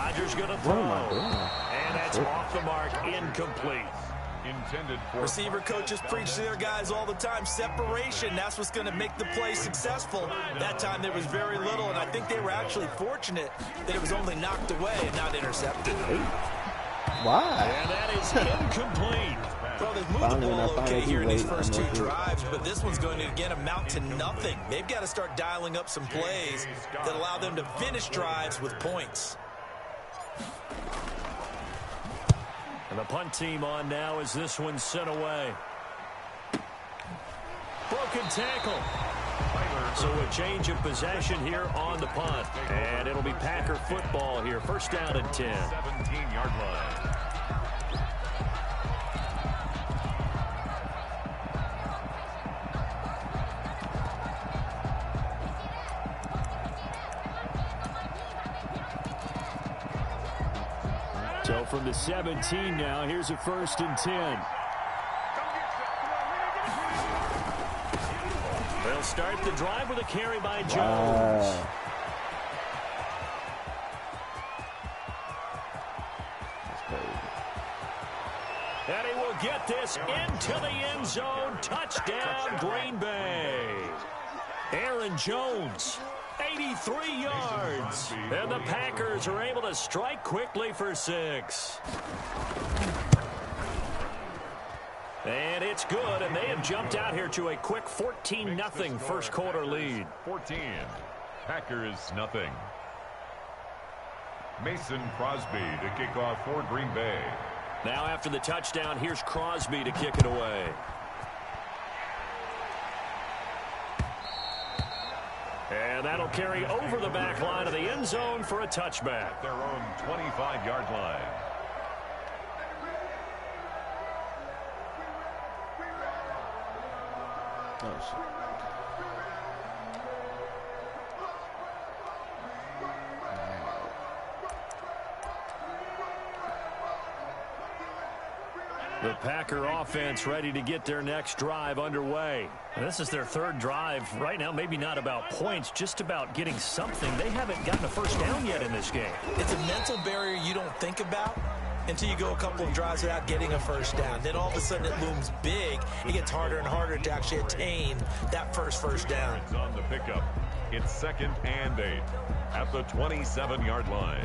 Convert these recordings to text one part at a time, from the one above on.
Rodgers going to throw. And that's off the mark, incomplete. Intended for receiver coaches preach to their guys all the time. Separation, that's what's going to make the play successful. That time there was very little, and I think they were actually fortunate that it was only knocked away and not intercepted. Why? And that is incomplete. Well, they've moved the ball okay here in these first two drives, but this one's going to, again, amount to nothing. They've got to start dialing up some plays that allow them to finish drives with points. And the punt team on now as this one's sent away. Broken tackle. So a change of possession here on the punt. And it'll be Packer football here. First down and 10. 17-yard line. So from the 17 now, here's a first and 10. They'll start the drive with a carry by Jones. And he will get this into the end zone. Touchdown, Green Bay. Aaron Jones. 83 yards. And the Packers are able to strike quickly for 6. And it's good, and they have jumped out here to a quick 14-0 first quarter lead. 14. Packers nothing. Mason Crosby to kick off for Green Bay. Now after the touchdown, here's Crosby to kick it away. And that'll carry over the back line of the end zone for a touchback. Their own 25-yard line. Oh, shit. The Packer offense ready to get their next drive underway. And this is their third drive right now, maybe not about points, just about getting something. They haven't gotten a first down yet in this game. It's a mental barrier you don't think about until you go a couple of drives without getting a first down. Then all of a sudden it looms big. It gets harder and harder to actually attain that first down. It's on the pickup. It's 2nd and 8 at the 27-yard line.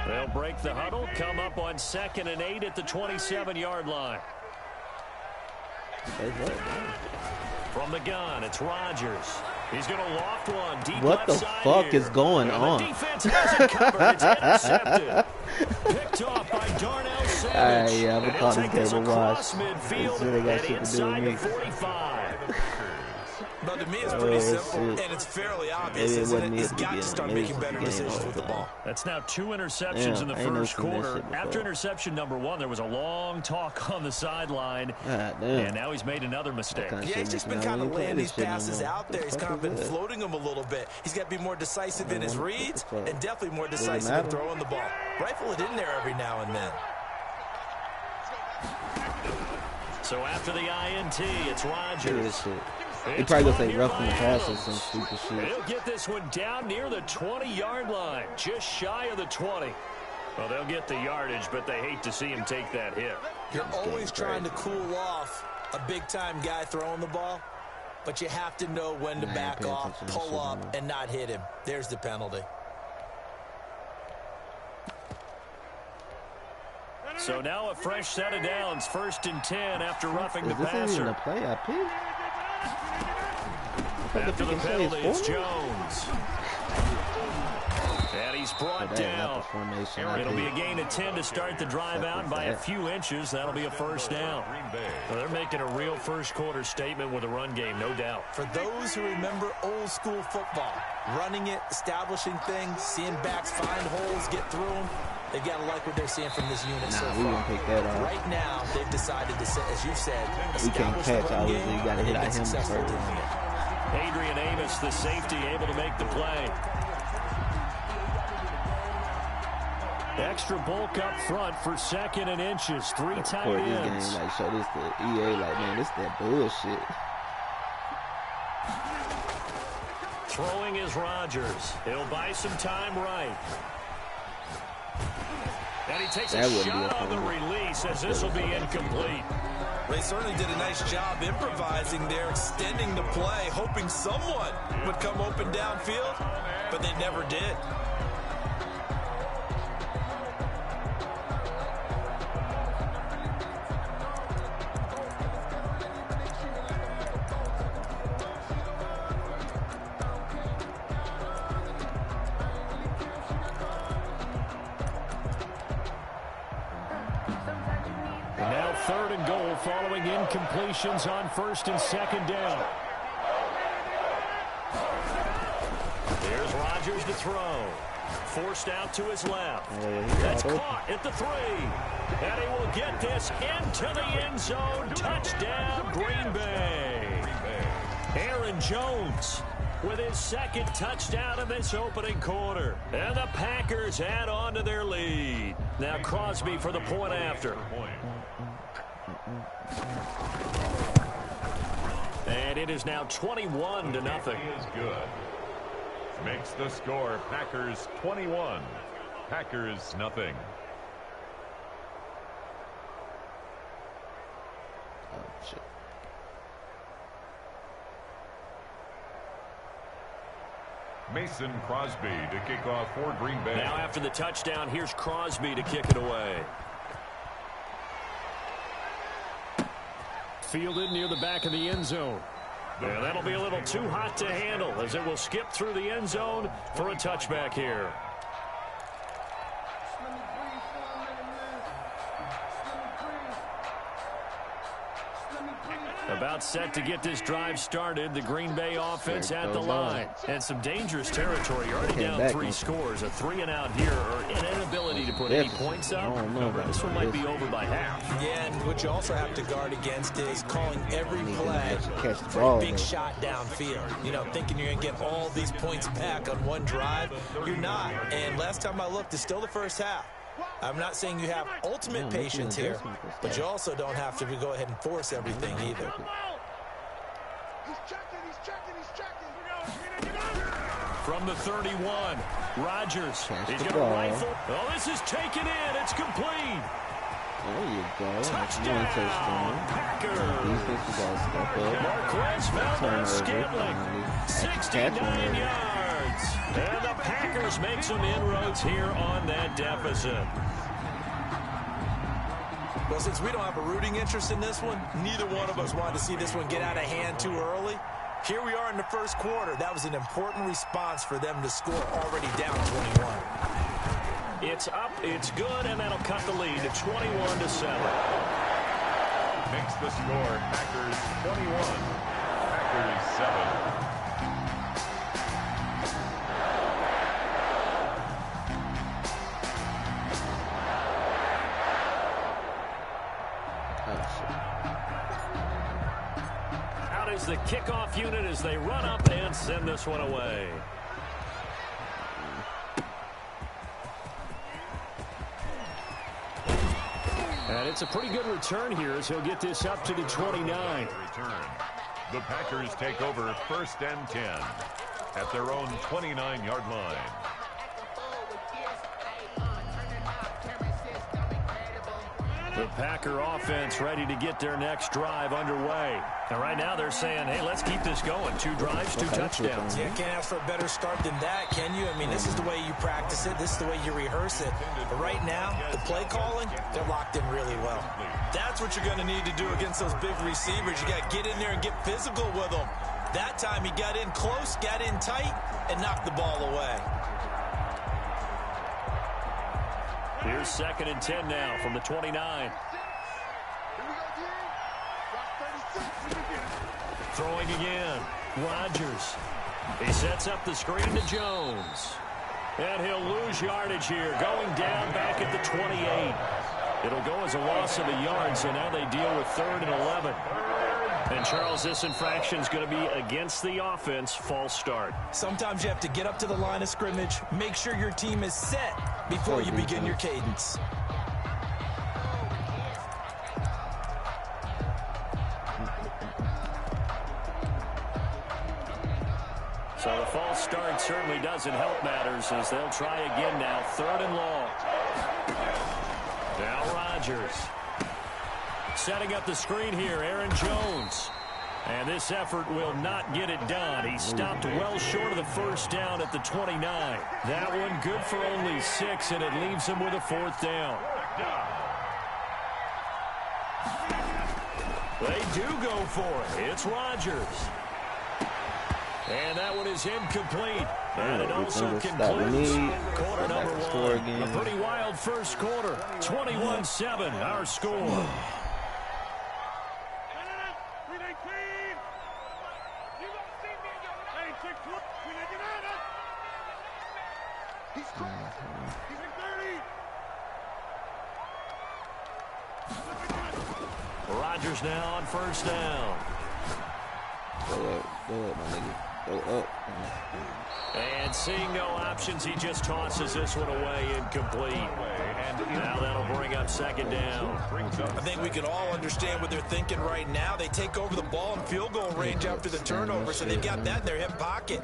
They'll break the huddle, come up on 2nd and 8 at the 27-yard line. From the gun, it's Rodgers. He's going to loft one deep what the fuck here. is going on? The defense hasn't covered. It's intercepted. Picked off by Darnell Savage. Yeah, I'm going to call this game a watch. Midfield and inside the 45. But to me, it's pretty simple, and it's fairly obvious, isn't it? He's got to start making better decisions with the ball. That's now 2 interceptions in the first quarter. After interception number 1, there was a long talk on the sideline, and now he's made another mistake. Yeah, he's just been kind of laying these passes out there. He's kind of been floating them a little bit. He's got to be more decisive in his reads and definitely more decisive in throwing the ball. Rifle it in there every now and then. So after the INT, it's Rodgers. He probably gonna say rough in the pass or some stupid shit. He'll get this one down near the 20-yard line, just shy of the 20. Well, they'll get the yardage, but they hate to see him take that hit. You're always trying to cool off a big-time guy throwing the ball, but you have to know when to back off, pull up, and not hit him. There's the penalty. So now a fresh set of downs, 1st and 10 after roughing the passer. Is this even a play I picked? After the penalty, it's Jones. And he's brought down. It'll be a gain of 10 to start the drive out by a few inches. That'll be a first down. So they're making a real first quarter statement with a run game, no doubt. For those who remember old school football, running it, establishing things, seeing backs find holes, get through them, they've got to like what they're seeing from this unit so far. Pick that up. Right now, they've decided to, as you said, we can't catch. Obviously, you got to hit at him first. Adrian Amos, the safety, able to make the play. Extra bulk up front for 2nd and inches. 3 tight ends. This game, like, show this to EA, like, man, this that bullshit. Throwing is Rodgers. He'll buy some time right. And he takes a shot on the release as this will be incomplete. They certainly did a nice job improvising there, extending the play, hoping someone would come open downfield, but they never did. Now 3rd and goal following incompletions on 1st and 2nd down. Here's Rodgers to throw. Forced out to his left. That's caught at the 3. And he will get this into the end zone. Touchdown, Green Bay. Aaron Jones with his 2nd touchdown of this opening quarter. And the Packers add on to their lead. Now Crosby for the point after. And it is now 21-0. Is good. Makes the score Packers 21, Packers nothing. Oh, shit. Mason Crosby to kick off for Green Bay. Now after the touchdown, here's Crosby to kick it away. Fielded near the back of the end zone. And that'll be a little too hot to handle as it will skip through the end zone for a touchback here. About set to get this drive started. The Green Bay offense at the line. And some dangerous territory. You're already down 3 scores. A 3-and-out here or an inability to put any points up. This one might be over by half. Yeah, and what you also have to guard against is calling every play for a big shot downfield. You know, thinking you're going to get all these points back on one drive. You're not. And last time I looked, it's still the first half. I'm not saying you have ultimate patience here, but you also don't have to go ahead and force everything either. From the 31, Rodgers. He's going to rifle. Oh, this is taken in. It's complete. There you go. Touchdown, Packers. Marquez Valdez-Scantling, 69 yards. And the Packers make some inroads here on that deficit. Well, since we don't have a rooting interest in this one, neither one of us wanted to see this one get out of hand too early. Here we are in the first quarter. That was an important response for them to score already down 21. It's up, it's good, and that'll cut the lead to 21-7. Makes the score Packers 21, Packers 7. Out is the kickoff unit as they run up and send this one away. And it's a pretty good return here as he'll get this up to the 29. Return. The Packers take over 1st and 10 at their own 29-yard line. The Packer offense ready to get their next drive underway. And right now they're saying, hey, let's keep this going. 2 drives, 2 touchdowns. Yeah, can't ask for a better start than that, can you? I mean, this is the way you practice it. This is the way you rehearse it. But right now, the play calling, they're locked in really well. That's what you're going to need to do against those big receivers. You got to get in there and get physical with them. That time he got in close, got in tight, and knocked the ball away. Here's 2nd and 10 now from the 29. Throwing again. Rodgers. He sets up the screen to Jones. And he'll lose yardage here. Going down back at the 28. It'll go as a loss of a yard, so now they deal with 3rd and 11. And, Charles, this infraction is going to be against the offense, false start. Sometimes you have to get up to the line of scrimmage, make sure your team is set before you begin your cadence. So the false start certainly doesn't help matters as they'll try again now. 3rd and long. Now Rodgers. Setting up the screen here, Aaron Jones. And this effort will not get it done. He stopped well short of the first down at the 29. That one good for only 6, and it leaves him with a 4th down. They do go for it. It's Rodgers. And that one is incomplete. And it also concludes quarter number 1. A pretty wild first quarter. 21-7, our score. Rodgers now on first down. Go up, my nigga. Go up. And seeing no options, he just tosses this one away, incomplete. And now that'll bring up 2nd down. I think we can all understand what they're thinking right now. They take over the ball in field goal range after the turnover, so they've got that in their hip pocket.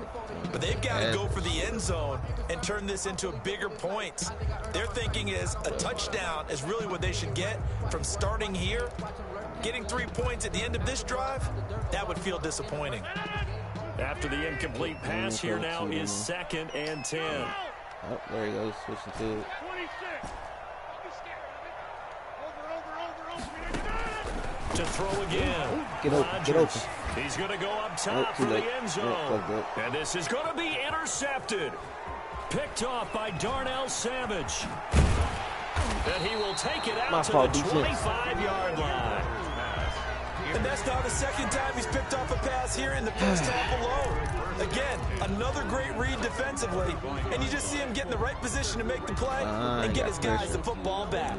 But they've got to go for the end zone and turn this into bigger points. Their thinking is a touchdown is really what they should get from starting here. Getting 3 points at the end of this drive, that would feel disappointing. After the incomplete pass, here now is 2nd and 10. Oh, there he goes, switching to it. To throw again. Get open. He's going to go up top for the end zone. And this is going to be intercepted. Picked off by Darnell Savage. And he will take it out to the 25-yard line. And that's now the 2nd time he's picked off a pass here in the first half alone. Again, another great read defensively. And you just see him get in the right position to make the play and get his guys the football back.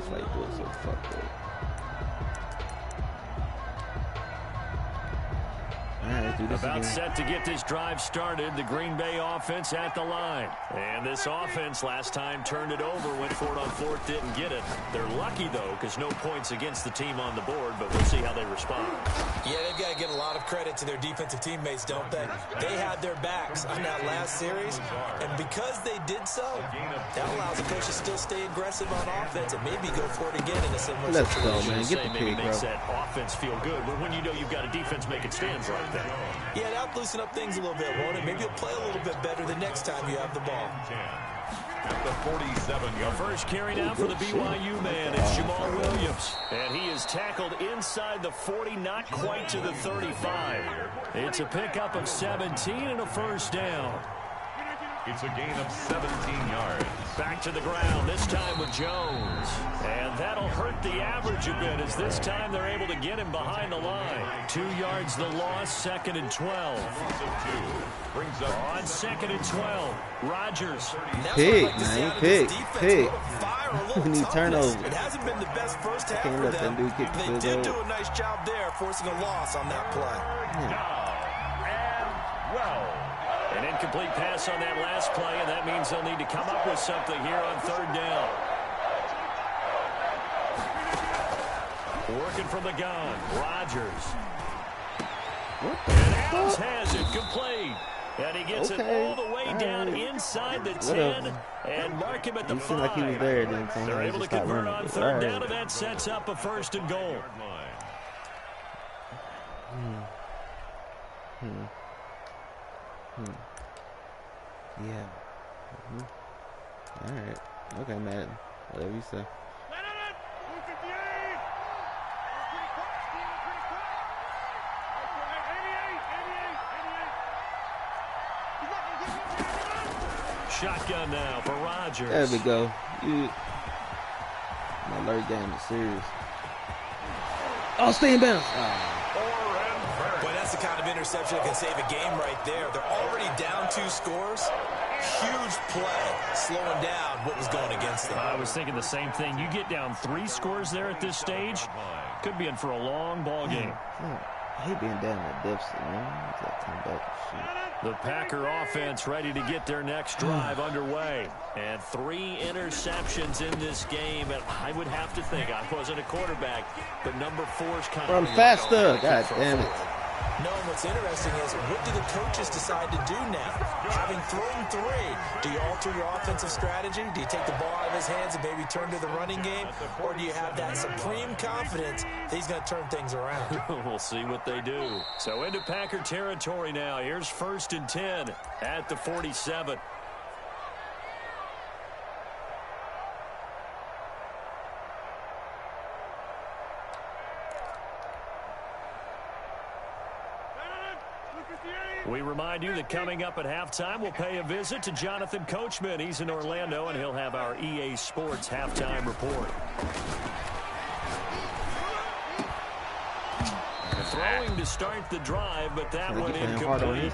About set to get this drive started. The Green Bay offense at the line. And this offense last time turned it over, went for it on 4th, didn't get it. They're lucky, though, because no points against the team on the board, but we'll see how they respond. Yeah, they've got to get a lot of credit to their defensive teammates, don't they? They had their backs on that last series, and because they did so, that allows the coach to still stay aggressive on offense and maybe go for it again in a similar situation. Let's go, man. Get the maybe pick, makes bro. that offense feel good, but when you know you've got a defense making stands like that. Yeah, that'll loosen up things a little bit, won't it? Maybe you'll play a little bit better the next time you have the ball. At the 47-yard. First carry down for the BYU man is Jamal Williams. And he is tackled inside the 40, not quite to the 35. It's a pickup of 17 and a first down. It's a gain of 17 yards. Back to the ground, this time with Jones. And that'll hurt the average a bit as this time they're able to get him behind the line. 2 yards the loss, 2nd and 12. Brings up on 2nd and 12. Rodgers. Pick, man. Pick. We need turnover. It hasn't been the best first half for them. They did do a nice job there, forcing a loss on that play. An incomplete pass on that last play, and that means they'll need to come up with something here on 3rd down. Working from the gun, Rodgers. And Adams has it complete. And he gets it all the way down inside the 10 and mark him at the 5. Like he was there, then they're able to convert on 3rd down, and that sets up a 1st and goal. Yeah. All right. Okay, Madden. Whatever you say. Shotgun now for Rodgers. There we go. My alert game is serious. Oh, stay in bounds. Boy, that's the kind of interception that can save a game right there. They're already down 2 scores. Huge play, slowing down what was going against them. I was thinking the same thing. You get down 3 scores there at this stage, could be in for a long ball game. He being down at deficit, man. He's got to come back and shit. The Packer offense ready to get their next drive underway. And 3 interceptions in this game. And I would have to think, I wasn't a quarterback, but number 4's kind of... Run faster. God damn it. No, and what's interesting is, what do the coaches decide to do now? Having thrown 3, do you alter your offensive strategy? Do you take the ball out of his hands and maybe turn to the running game? Or do you have that supreme confidence that he's going to turn things around? We'll see what they do. So into Packer territory now. Here's 1st and 10 at the 47. We remind you that coming up at halftime, we'll pay a visit to Jonathan Coachman. He's in Orlando, and he'll have our EA Sports halftime report. Throwing to start the drive, but that went incomplete.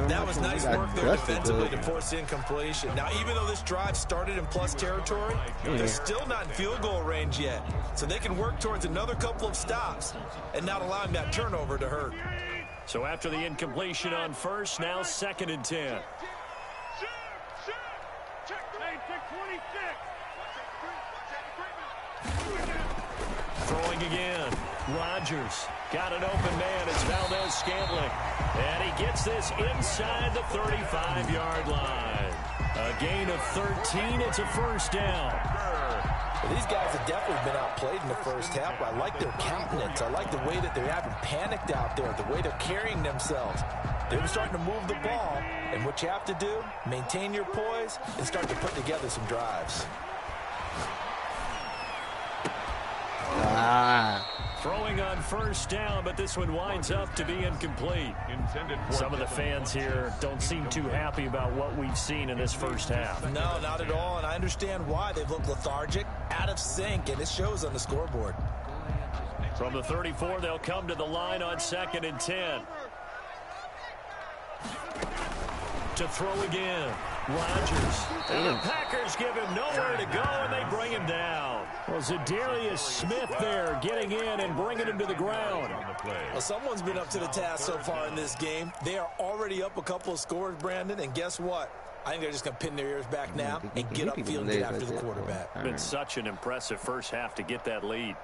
That was nice work there defensively to force the incompletion. Now, even though this drive started in plus territory, they're still not in field goal range yet. So they can work towards another couple of stops and not allowing that turnover to hurt. So after the incompletion on 1st, now 2nd and 10. Throwing again. Rodgers got an open man. It's Valdez-Scantling. And he gets this inside the 35-yard line. A gain of 13. It's a 1st down. Well, these guys have definitely been outplayed in the first half. I like their countenance. I like the way that they haven't panicked out there, the way they're carrying themselves. They're starting to move the ball, and what you have to do, maintain your poise and start to put together some drives. Throwing on 1st down, but this one winds up to be incomplete. Some of the fans here don't seem too happy about what we've seen in this first half. No, not at all, and I understand why. They've looked lethargic, out of sync, and it shows on the scoreboard. From the 34, they'll come to the line on 2nd and 10. To throw again. Rodgers. And the Packers give him nowhere to go, and they bring him down. Well, Zadarius Smith there getting in and bringing him to the ground. Well, someone's been up to the task so far in this game. They are already up a couple of scores, Brandon, and guess what? I think they're just going to pin their ears back now and get upfield and get after the quarterback. It's been such an impressive first half to get that lead.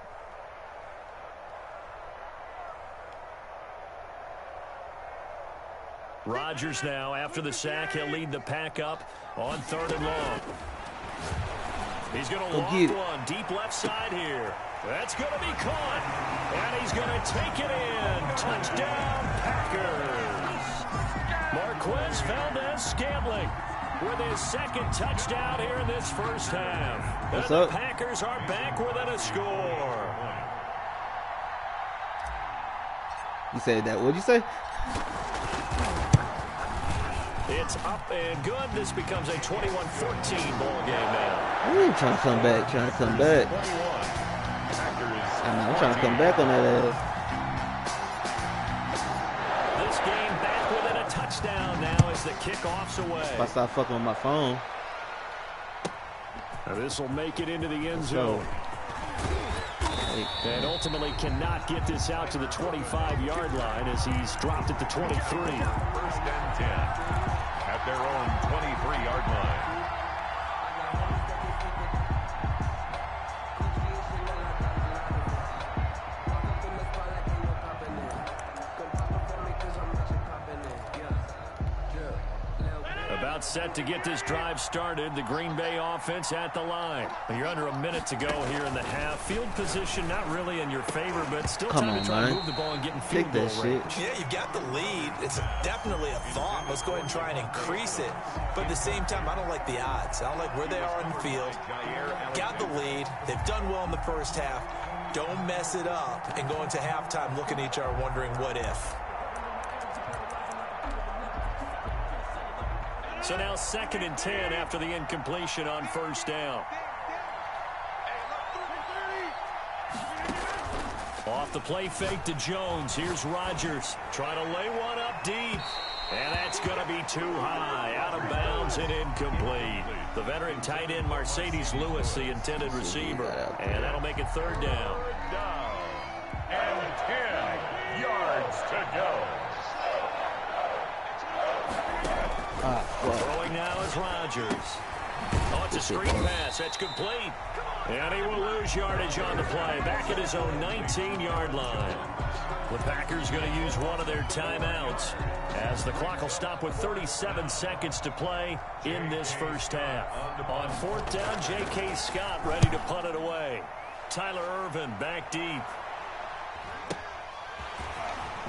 Rodgers now, after the sack, he'll lead the Pack up on 3rd and long. He's going to loft one deep left side here. That's going to be caught. And he's going to take it in. Touchdown, Packers. Marquez Valdez-Scantling with his 2nd touchdown here in this first half. And the Packers are back within a score. You said that. What'd you say? It's up and good. This becomes a 21-14 ball game now. Ooh, trying to come back. I'm trying to come back on that ass. This game back within a touchdown now as the kickoff's away. If I start fucking with my phone. Now this will make it into the end zone. And ultimately cannot get this out to the 25-yard line as he's dropped at the 23. 1st and 10 at their own 23-yard line. About set to get this drive started. The Green Bay offense at the line. You're under a minute to go here in the half. Field position not really in your favor, but still time to try to move the ball and get in field goal range. Yeah, you've got the lead. It's definitely a thought. Let's go ahead and try and increase it. But at the same time, I don't like the odds. I don't like where they are on the field. Got the lead. They've done well in the first half. Don't mess it up and go into halftime looking at each other wondering what if. So now 2nd and 10 after the incompletion on 1st down. Off the play fake to Jones. Here's Rodgers trying to lay one up deep. And that's going to be too high. Out of bounds and incomplete. The veteran tight end Mercedes Lewis, the intended receiver. And that'll make it 3rd down. And 10 yards to go. Throwing now is Rodgers. Oh, it's a screen pass. That's complete. And he will lose yardage on the play. Back at his own 19-yard line. The Packers going to use one of their timeouts as the clock will stop with 37 seconds to play in this first half. On fourth down, J.K. Scott ready to punt it away. Tyler Irvin back deep.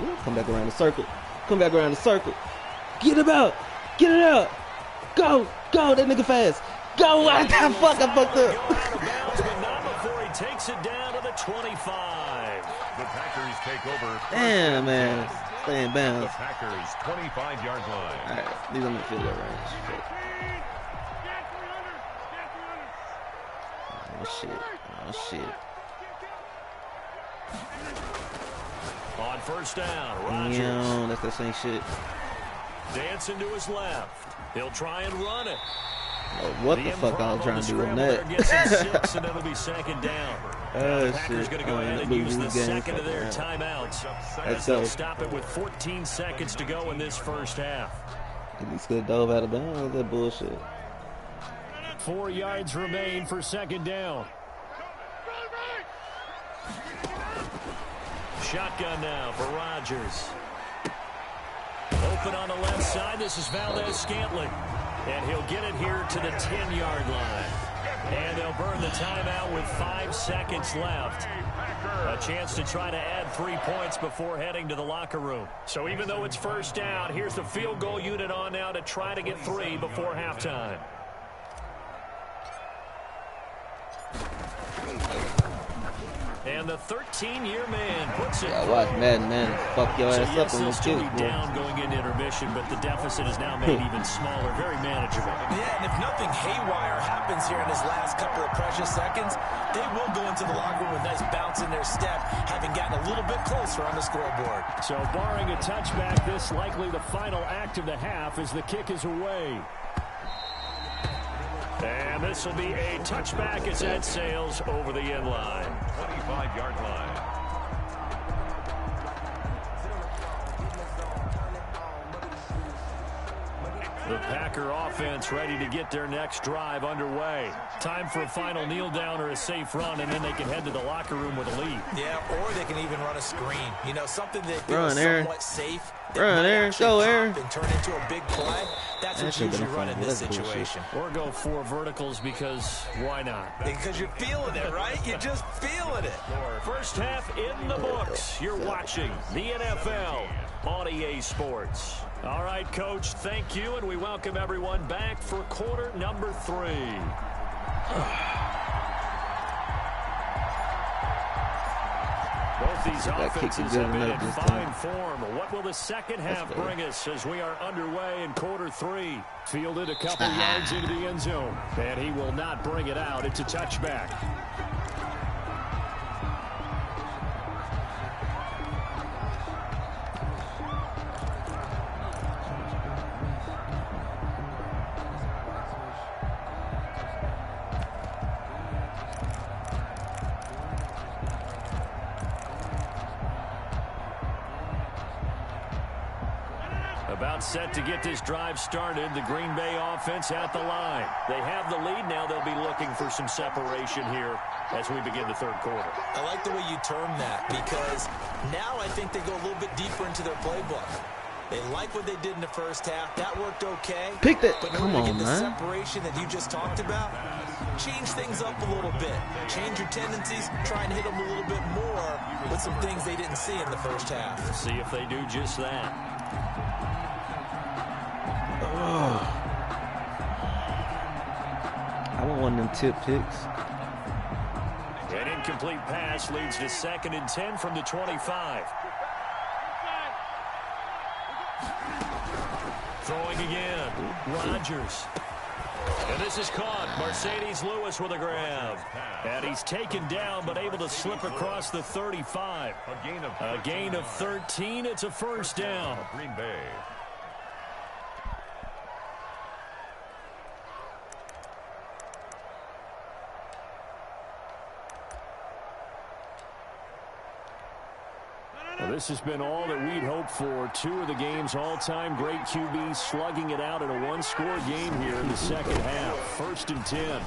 Ooh, come back around the circle. Come back around the circle. Get him out. Get it out. Go. Go. That nigga fast. Go. I fucked up. Go out of bounds, but not before he takes it down to the 25. The Packers take over. Damn, man. Stay in The bounds. Packers' 25-yard line. All right. These are my field goal range. Oh, shit. Oh, shit. On first down, Rodgers. Damn, that's that same shit. Dancing to his left. He'll try and run it. Oh, what the fuck I was trying to do on that? Gets him 6, and it'll be second down. Oh, Packers shit. going to go ahead and use the second of their timeouts. As they'll stop it with 14 seconds to go in this first half. He could have dove out of bounds. That bullshit. 4 yards remain for second down. Shotgun now for Rodgers. Open on the left side. This is Valdez-Scantling. And he'll get it here to the 10-yard line. And they'll burn the timeout with 5 seconds left. A chance to try to add 3 points before heading to the locker room. So even though it's first down, here's the field goal unit on now to try to get 3 before halftime. And the 13-year man puts it. Yeah, watch Madden, man. Fuck your ass up on this kick. kick, bro. Down going into intermission, but the deficit is now made even smaller. Very manageable. Yeah, and if nothing haywire happens here in his last couple of precious seconds, they will go into the locker room with a nice bounce in their step, having gotten a little bit closer on the scoreboard. So barring a touchback, this likely the final act of the half as the kick is away. And this will be a touchback as that sails over the end line. 25-yard line. The Packer offense ready to get their next drive underway. Time for a final kneel down or a safe run, and then they can head to the locker room with a lead. Yeah, or they can even run a screen. You know, something that feels somewhat safe. Run, Aaron. Go, Aaron. And turn into a big play. That's what you usually run in this situation. Or go 4 verticals because why not? Because you're feeling it, right? You're just feeling it. First half in the books. You're watching the NFL on EA Sports. All right, Coach, thank you, and we welcome everyone back for quarter number 3. Both these offenses have been in fine form. What will the second half bring us as we are underway in quarter 3? Fielded a couple yards into the end zone, and he will not bring it out. It's a touchback. About set to get this drive started. The Green Bay offense at the line. They have the lead. Now they'll be looking for some separation here as we begin the third quarter. I like the way you term that because now I think they go a little bit deeper into their playbook. They like what they did in the first half. That worked okay. Pick that. But Come on, the man. separation that you just talked about, change things up a little bit. Change your tendencies. Try and hit them a little bit more with some things they didn't see in the first half. See if they do just that. I want one of them tip picks. An incomplete pass leads to 2nd and 10 from the 25. Throwing again. Rodgers. And this is caught. Mercedes Lewis with a grab. And he's taken down but able to slip across the 35. A gain of 13. It's a first down. Green Bay. Well, this has been all that we'd hoped for. Two of the game's all-time great QBs slugging it out in a one-score game here in the second half. 1st and 10.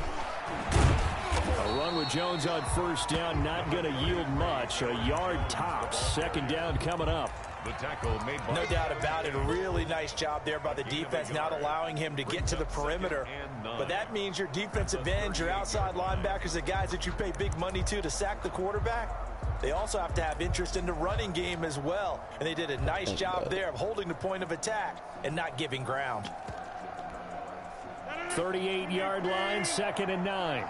A run with Jones on first down, not going to yield much. A yard tops. Second down coming up. The tackle made by no doubt about it. A really nice job there by the defense, not allowing him to get to the perimeter. But that means your defensive ends, your outside linebackers, the guys that you pay big money to sack the quarterback, they also have to have interest in the running game as well. And they did a nice job there of holding the point of attack and not giving ground. 38-yard line, 2nd and 9.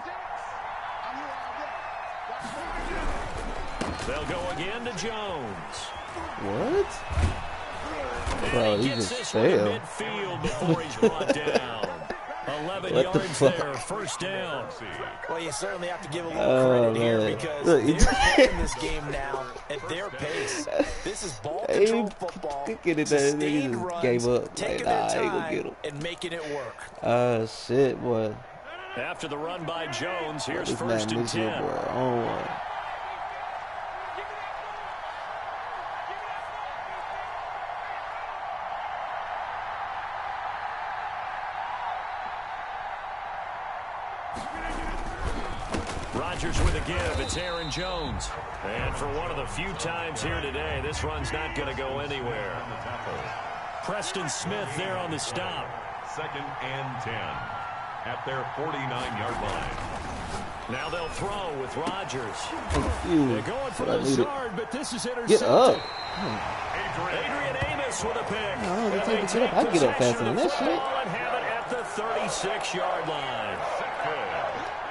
They'll go again to Jones. What? Bro, he just failed. Midfield before he's brought down. 11 What the yards fuck? there, 1st down. Well, you certainly have to give a little credit here because they're playing this game now at their pace. This is ball control football. Sustained runs, gave up. taking Like, their nah, time and making it work. Shit, boy. After the run by Jones, here's This 1st and 10. boy on one. Rodgers with a give. It's Aaron Jones. And for one of the few times here today, this run's not going to go anywhere. Preston Smith there on the stop. 2nd and 10 at their 49-yard line. Now they'll throw with Rodgers. They're going for Lazard, but this is intercepted. Get up. Adrian Amos with a pick. I don't have time to get up. I get up faster than that shit. And have it at the 36-yard line.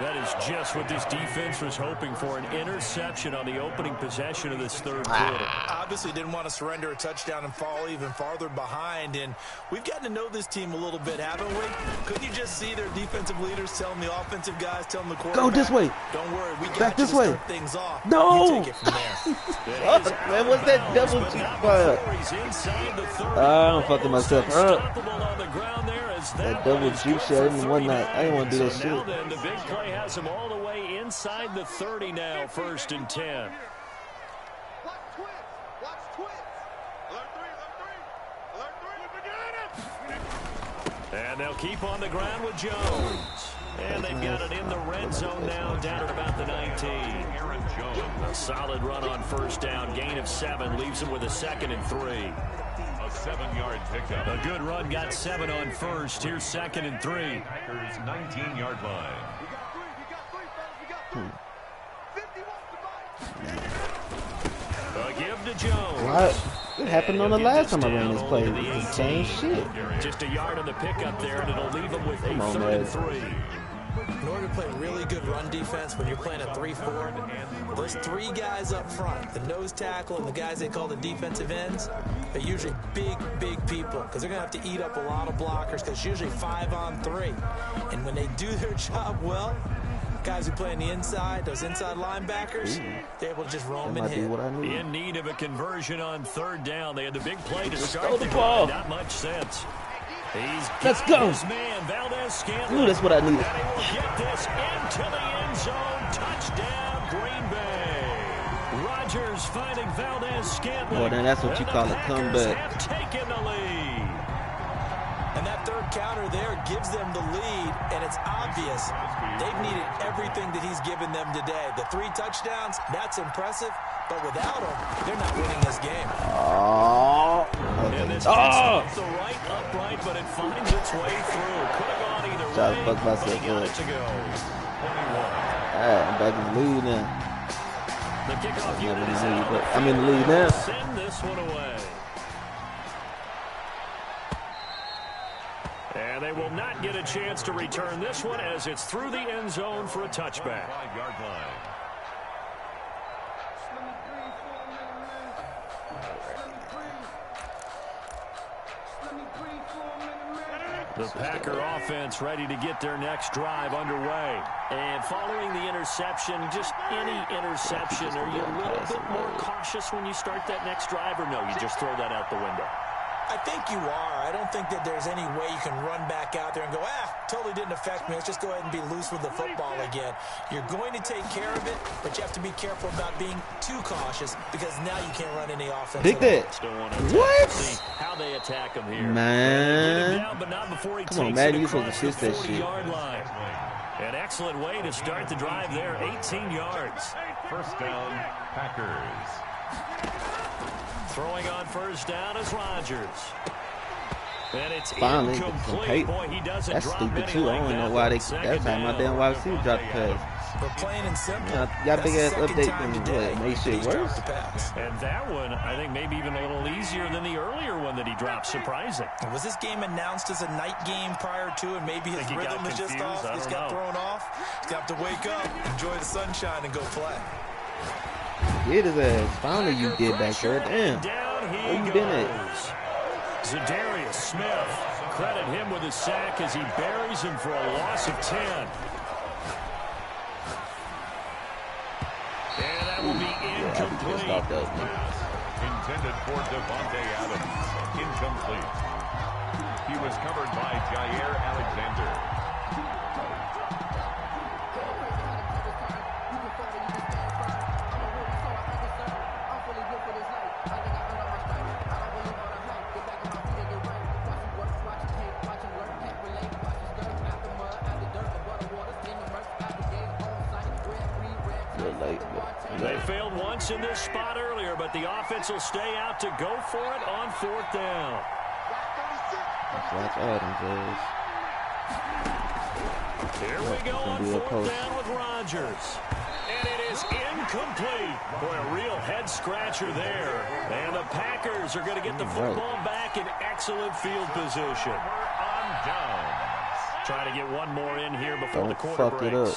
That is just what this defense was hoping for, an interception on the opening possession of this third quarter. Obviously didn't want to surrender a touchdown and fall even farther behind, and we've gotten to know this team a little bit, haven't we? Couldn't you just see their defensive leaders telling the offensive guys, telling the quarterback, go this way. Don't worry, we got back you this to way. start things off. No! You take it from there. Fuck, man, what's that double cheek fire? I don't fucking myself up. That double juke shit, I didn't want that. I didn't want to do that shit. Now then, the big play has him all the way inside the 30 now, 1st and 10. And they'll keep on the ground with Jones. And they've got it in the red zone now, down at about the 19. Aaron Jones. A solid run on 1st down, gain of 7, leaves him with a 2nd and 3. A 7-yard pickup. A good run, got 7 on 1st. Here's 2nd and 3. Packers 19-yard line. A give to Jones. What happened on the last time I ran this play? It's the same shit. Just a yard on the pickup there, and it'll leave him with a 3rd and 3. In order to play really good run defense when you're playing a 3-4, those 3 guys up front, the nose tackle and the guys they call the defensive ends, they're usually big people because they're going to have to eat up a lot of blockers because it's usually 5 on 3. And when they do their job well, guys who play on the inside, those inside linebackers, they're able to just roam and hit. In need of a conversion on 3rd down. They had the big play to start throw the the ball. Not much sense. Let's go. Man, Valdez Ooh, that's what I needed. And he will get this into the end zone. Touchdown, Green Bay. Rodgers finding Valdez-Scantling. Well, then that's what you call a comeback. Have taken the lead. And that third counter there gives them the lead, and it's obvious they've needed everything that he's given them today. The 3 touchdowns, that's impressive, but without him, they're not winning this game. Oh. And this off the right upright, but it finds its way through. Could have gone either way, Fuck myself but he got up. it to go. Alright, I'm back in the lead now. The kickoff unit is lead, out. but I'm in the lead now. Send this one away. And they will not get a chance to return this one as it's through the end zone for a touchback. 5-yard line. The Packer offense ready to get their next drive underway. And following the interception, just any interception, are you a little bit more cautious when you start that next drive, or no, you just throw that out the window? I think you are. I don't think that there's any way you can run back out there and go, totally didn't affect me. Let's just go ahead and be loose with the football again. You're going to take care of it, but you have to be careful about being too cautious because now you can't run any offense. Pick that. What? How they attack him here. Man. Down, but not before he Come on, takes Madden, it you supposed to across the assist that shit. 40-yard line. An excellent way to start the drive there, 18 yards. First down, Packers. Throwing on first down is Rodgers. And it's Finally, incomplete. Boy, he doesn't that's drop stupid many too. like I don't know that why on they second that time my down. damn wide receiver dropped the pass. But plain and simple. Y'all big ass that's the update second time and today what, made shit he's worse? dropped the pass. And that one, I think maybe even a little easier than the earlier one that he dropped. Surprising. Was this game announced as a night game prior to, and maybe his rhythm is just off? He's got thrown off. He's got to wake up, enjoy the sunshine, and go play. Get his ass. Finally you did back there. Damn. Where you been at? Zadarius Smith. Credit him with a sack as he buries him for a loss of 10. And that will be incomplete. Intended for Devontae Adams. Incomplete. He was covered by Jair Alexander. They failed once in this spot earlier, but the offense will stay out to go for it on fourth down. Watch Adams. Here we go on fourth down with Rodgers. And it is incomplete. Boy, a real head-scratcher there. And the Packers are going to get the football back in excellent field position. On downs. Try to get one more in here before the quarter fuck breaks. it up.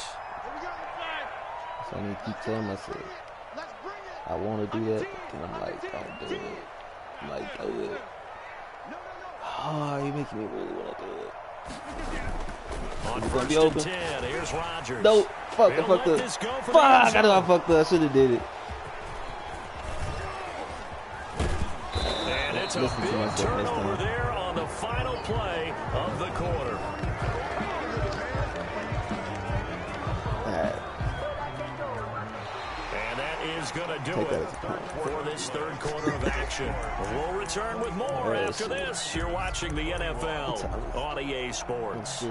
So I need to keep telling myself I want to do that, and I'm like, don't do it. I'm like, do it. Oh, you're making me really want to do it. On It's first be open. and 10, here's Rodgers. No, fuck, I They'll fucked let up. this go for the Fuck, end I know I zone. fucked up. I should have did it. And it's a Listen to big myself next turnover time. there on the final play of the quarter. And that is going to do it for this third quarter of action. We'll return with more after this. You're watching the NFL on EA Sports.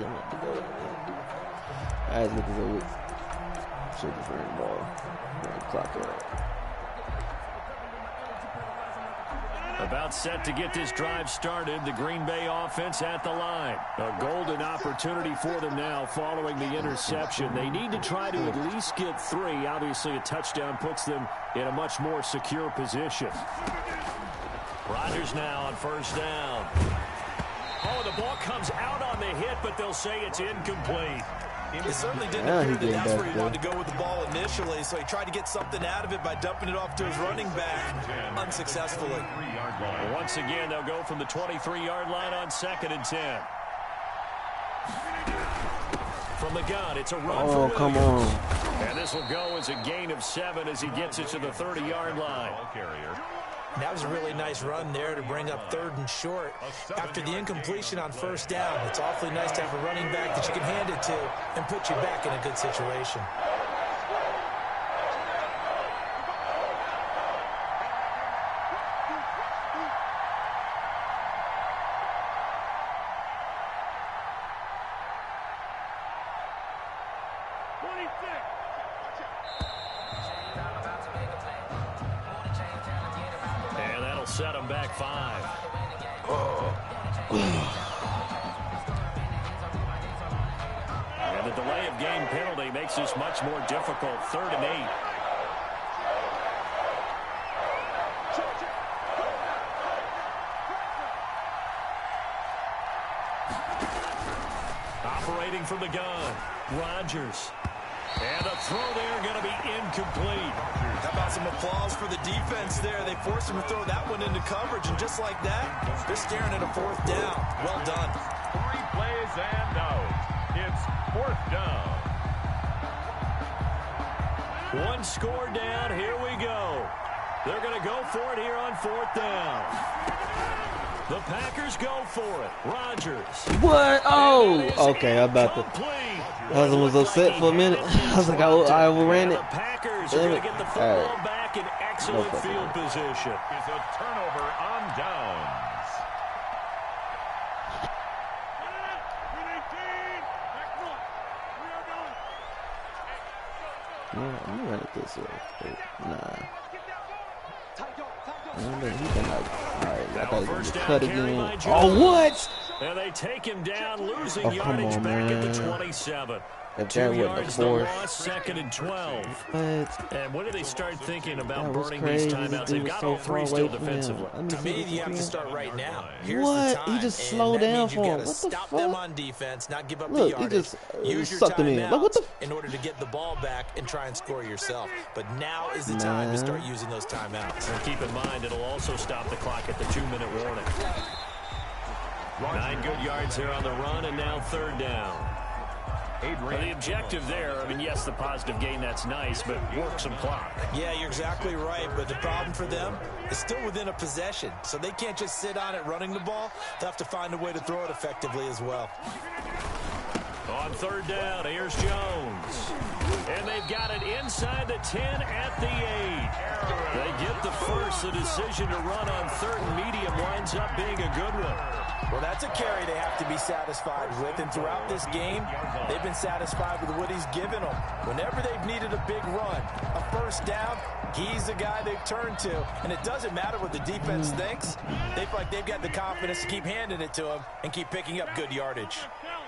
I was looking for it. Should be very ball. Clock up. About set to get this drive started, the Green Bay offense at the line. A golden opportunity for them now following the interception. They need to try to at least get 3. Obviously, a touchdown puts them in a much more secure position. Rodgers now on first down. Oh, the ball comes out on the hit, but they'll say it's incomplete. It certainly didn't appear that that's where he wanted to go with the ball initially, so he tried to get something out of it by dumping it off to his running back unsuccessfully. Once again, they'll go from the 23-yard line on second and 10. From the gun, it's a run for Williams. Come on. And this will go as a gain of 7 as he gets it to the 30-yard line. That was a really nice run there to bring up third and short. After the incompletion on first down, it's awfully nice to have a running back that you can hand it to and put you back in a good situation. Set him back 5. And the delay of game penalty makes this much more difficult. 3rd and 8. Operating from the gun, Rodgers. And a throw there going to be incomplete. How about some applause for the defense there? They forced him to throw that one into coverage, and just like that, they're staring at a 4th down. Well done. 3 plays and out. It's 4th down. 1 score down. Here we go. They're going to go for it here on 4th down. The Packers go for it. Rodgers. What? Oh, okay. I'm about to. I was upset for a minute. I was like, I overran it. The Packers are going to get the football back in excellent field position. Is a turnover on downs. Yeah, I'm gonna run it this way. Nah. He been like, alright, I thought he was gonna cut again. Oh, what? And they take him down, losing yardage back at the 27. If 2 that yards wasn't no a loss, second and 12. What? And when do they start thinking about That burning these crazy. timeouts? They've got So all three far still away from defensively. To me, you have to start right now. Here's What? the time. He just and slowed that down means you for him. gotta What the stop fuck? them on defense, not give up Look, the he yardage. just Use your sucked him in. Like, what the timeouts in order to get the ball back and try and score yourself. But now is the time to start using those timeouts. And keep in mind, it'll also stop the clock at the 2-minute warning. 9 good yards there on the run, and now third down. Well, the objective there, I mean, yes, the positive gain, that's nice, but work some clock. Yeah, you're exactly right, but the problem for them is still within a possession, so they can't just sit on it running the ball. They'll have to find a way to throw it effectively as well. On third down, here's Jones. And they've got it inside the 10 at the 8. They get the first. The decision to run on third and medium winds up being a good one. Well, that's a carry they have to be satisfied with, and throughout this game, they've been satisfied with what he's given them. Whenever they've needed a big run, a first down, he's the guy they've turned to, and it doesn't matter what the defense thinks. They feel like they've got the confidence to keep handing it to him and keep picking up good yardage.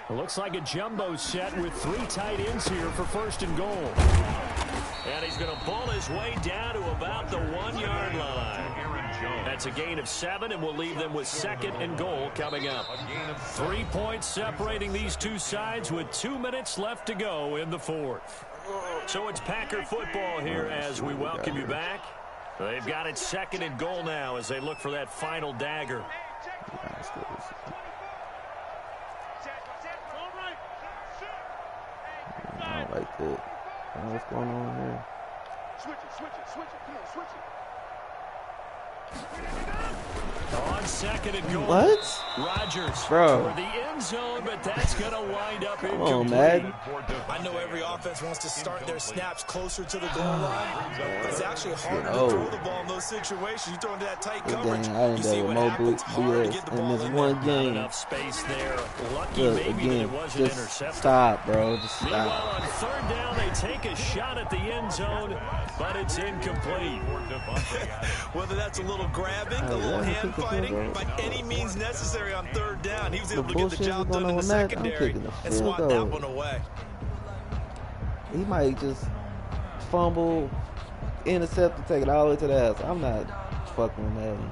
It looks like a jumbo set with 3 tight ends here for first and goal. And he's going to pull his way down to about the 1-yard line. That's a gain of 7, and we'll leave them with second and goal coming up. 3 points separating these two sides with 2 minutes left to go in the fourth. So it's Packer football here as we welcome you back. They've got it second and goal now as they look for that final dagger. I don't like that. What's going on here? Switch it. Come on, switch it. On second and goal. What? Rodgers Bro. for the end zone, but that's going to wind up Come incomplete. on, Madden. I know every offense wants to start their snaps closer to the goal line, but it's actually harder to Oh. throw the ball in those situations. You throw into that tight coverage, Dang, I you didn't see know what Mo happens. Hard to get the in ball this in one there. game. Enough space there. Lucky Look, maybe that again, it wasn't just intercepted. stop, bro. Just Meanwhile, stop. on third down, they take a shot at the end zone, but it's incomplete. Whether that's a little grabbing, a little hand fighting, by any means necessary on third down, he was able to get the job done in the secondary and swat that one away. He might just fumble, intercept, and take it all the way to the house. I'm not fucking with Madden.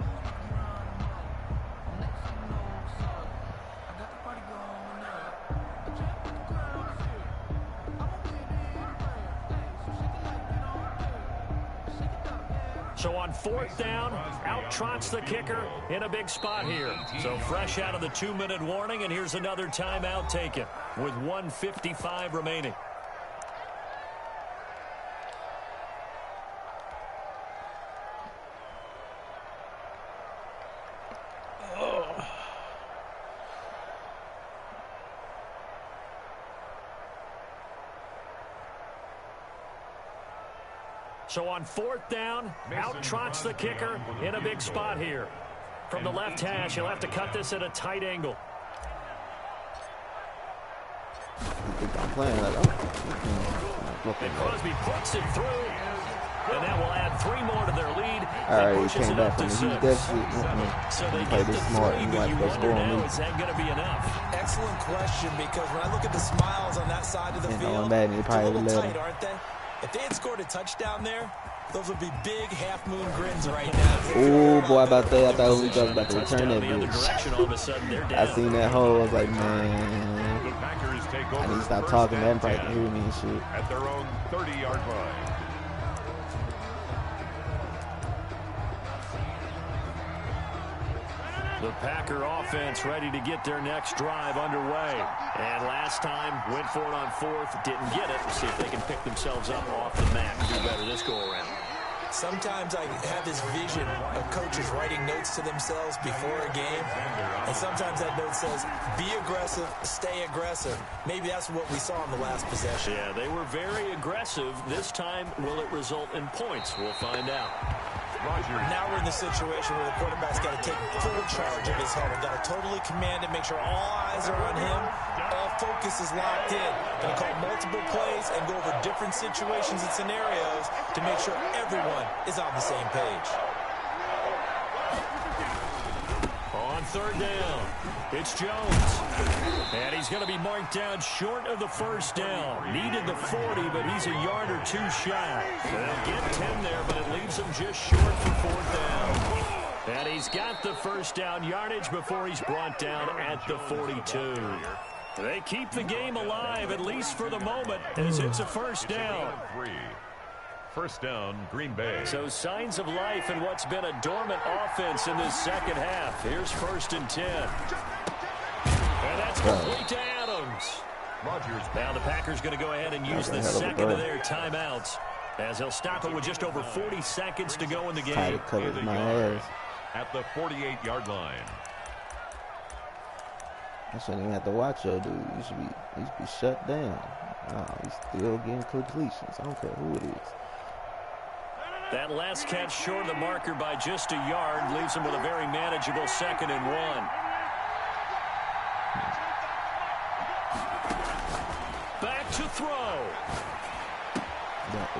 So on fourth down, out trots the kicker in a big spot here. So fresh out of the 2-minute warning, and here's another timeout taken with 1:55 remaining. So on fourth down, out trots the kicker in a big spot here. From the left hash, he'll have to cut this at a tight angle. I'm playing like, And Crosby puts it through, and that will add 3 more to their lead. Alright, he Pushes came it up back from to the heat. 6. That's So they play get this the smart 3, and but like you what's wonder going now, on. is that going to be enough? Excellent question, because when I look at the smiles on that side of the And field, on Madden, he it's a probably little would let tight, him. aren't they? If they had scored a touchdown there, those would be big half-moon grins right now. Oh boy, about that. I thought we was about to return that Touchdown the other bitch. direction, all of a sudden they're I down. seen that hole. I was like, man, The Packers take over I need to stop first talking. and That probably 10 can hear me and shit. at their own 30-yard line. The Packer offense ready to get their next drive underway. And last time, went for it on fourth, didn't get it. See if they can pick themselves up off the mat and do better this go-around. Sometimes I have this vision of coaches writing notes to themselves before a game, and sometimes that note says, be aggressive, stay aggressive. Maybe that's what we saw in the last possession. Yeah, they were very aggressive. This time, will it result in points? We'll find out. Now we're in the situation where the quarterback's got to take full charge of his huddle. Got to totally command it, make sure all eyes are on him. All focus is locked in. Going to call multiple plays and go over different situations and scenarios to make sure everyone is on the same page. On third down, it's Jones. And he's going to be marked down short of the first down. Needed the 40, but he's a yard or two shy. They'll get 10 there, but it leaves him just short for fourth down. And he's got the first down yardage before he's brought down at the 42. They keep the game alive, at least for the moment, as it's a first down. First down, Green Bay. So signs of life in what's been a dormant offense in this second half. Here's 1st and 10. And that's complete to Adams. Now the Packers going to go ahead and use the second of their timeouts, as they'll stop it with just over 40 seconds to go in the game. At the 48-yard line. I shouldn't even have to watch your dude. He should be shut down. He's still getting completions. I don't care who it is. That last catch short of the marker by just a yard leaves him with a very manageable 2nd and 1. Back to throw.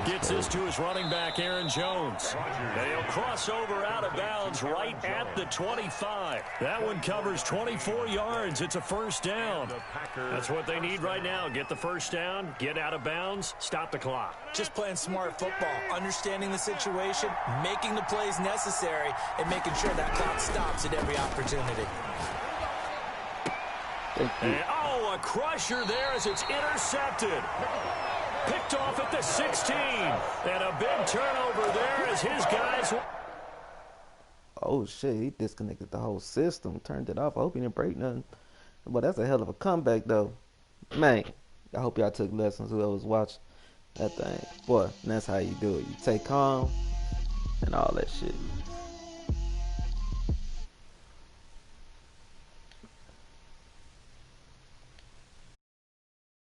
Gets this to his running back, Aaron Jones. And he'll cross over out of bounds right at the 25. That one covers 24 yards. It's a first down. That's what they need right now. Get the first down, get out of bounds, stop the clock. Just playing smart football, understanding the situation, making the plays necessary, and making sure that clock stops at every opportunity. And, a crusher there as it's intercepted. Picked off at the 16. And a big turnover there as his guys... Oh, shit. He disconnected the whole system. Turned it off. I hope he didn't break nothing. But that's a hell of a comeback, though. Man, I hope y'all took lessons who was watching that thing. Boy, that's how you do it. You take calm and all that shit.